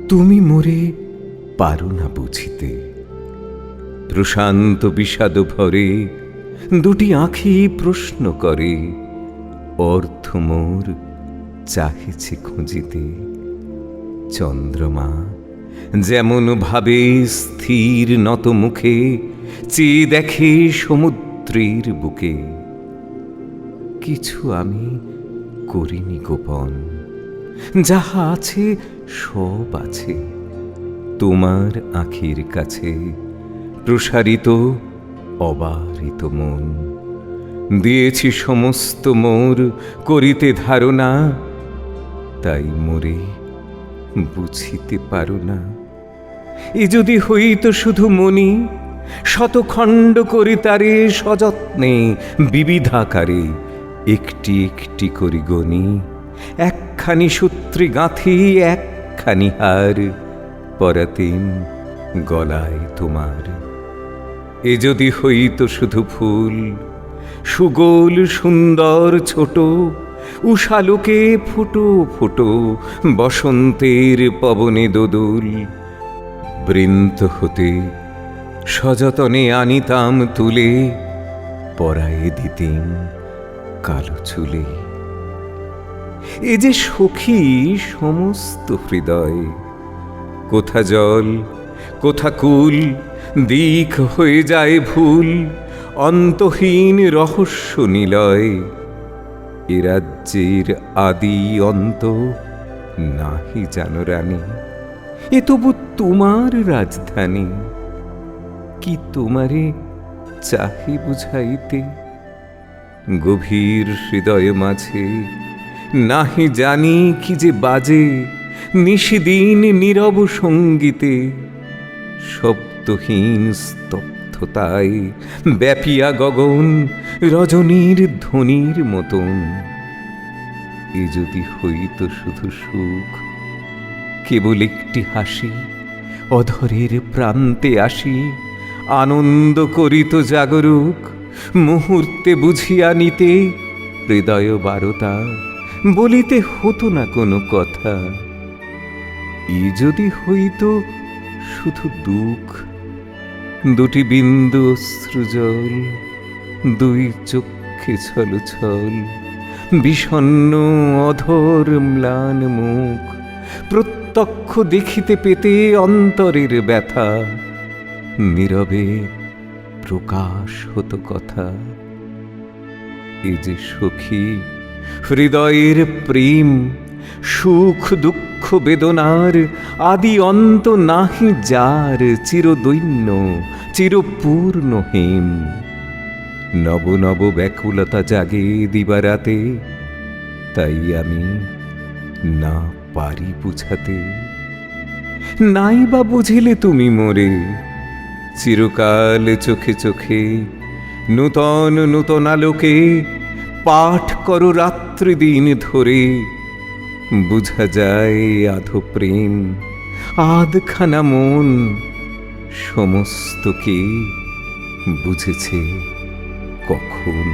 তুমি মোরে পারো না বুঝিতে। প্রশান্ত বিষাদ ভরে দুটি আঁখি প্রশ্ন করে, অর্থ মোর চাহিছে খুঁজিতে। চন্দ্রমা যেমন ভাবে স্থির নত মুখে চেয়ে দেখে সমুদ্রের বুকে। কিছু আমি করিনি গোপন, যাহা আছে সব আছে তোমার আঁখির কাছে। প্রসারিত অবারিত মন দিয়েছি সমস্ত মোর করিতে ধারণা, তাই মোরে বুঝিতে পারো না। এ যদি হইত শুধু মনি, শতখণ্ড করি তারে সযত্নে বিবিধাকারে একটি একটি করি গনি। একখানি সূত্রে গাঁথি একখানি হার পরাতেন গলায় তোমার। এ যদি হইত শুধু ফুল, সুগোল সুন্দর ছোট, উষালোকে ফুটো ফুটো বসন্তের পবনে দোদুল। বৃন্ত হতে সযতনে আনিতাম তুলে, পরায়ে দিতেন কালো চুলে। এ যে সখী সমস্ত হৃদয়, কোথা জল কোথা কুল, দিক হয়ে যায় ভুল, অন্তহীন রহস্য নিলয়। এ রাজ্যের আদি অন্ত নাহি জানো রানী, এ তবু তোমার রাজধানী। কি তোমারে চাহি বুঝাইতে, গভীর হৃদয় মাঝে নাহি জানি কি যে বাজে নিশিদিন নীরব সঙ্গীতে। শব্দহীন স্তব্ধতায় ব্যাপিয়া গগন রজনীর ধ্বনির মতন। এ যদি হইত শুধু সুখ, কেবল একটি হাসি অধরের প্রান্তে আসি, আনন্দ করিত জাগরুক মুহূর্তে বুঝিয়া নিতে। হৃদয় বারতা বলিতে হতো না কোনো কথা। এ যদি হইত শুধু দুঃখ, দুটি বিন্দু অশ্রুজল দুই চক্ষে ছল ছল, বিষণ্ণ অধর ম্লান মুখ প্রত্যক্ষ দেখিতে পেতে অন্তরের ব্যথা। নীরবে প্রকাশ হতো কথা। এ যে সখী হৃদয়ের প্রেম, সুখ দুঃখ বেদনার আদি অন্ত নাহি যার, চিরদৈন্য চিরপূর্ণ হেম। নব নব ব্যাকুলতা জাগে দিবারাতে, তাই আমি না পারি বুঝাতে। নাই বা বুঝিলে তুমি মোরে, চিরকাল চোখে চোখে নূতন নূতন আলোকে পাঠ করো রাত্রি দিন ধরে। বুঝা যায় আধো প্রেম আধখানা মন, সমস্তকে বুঝেছে কখন।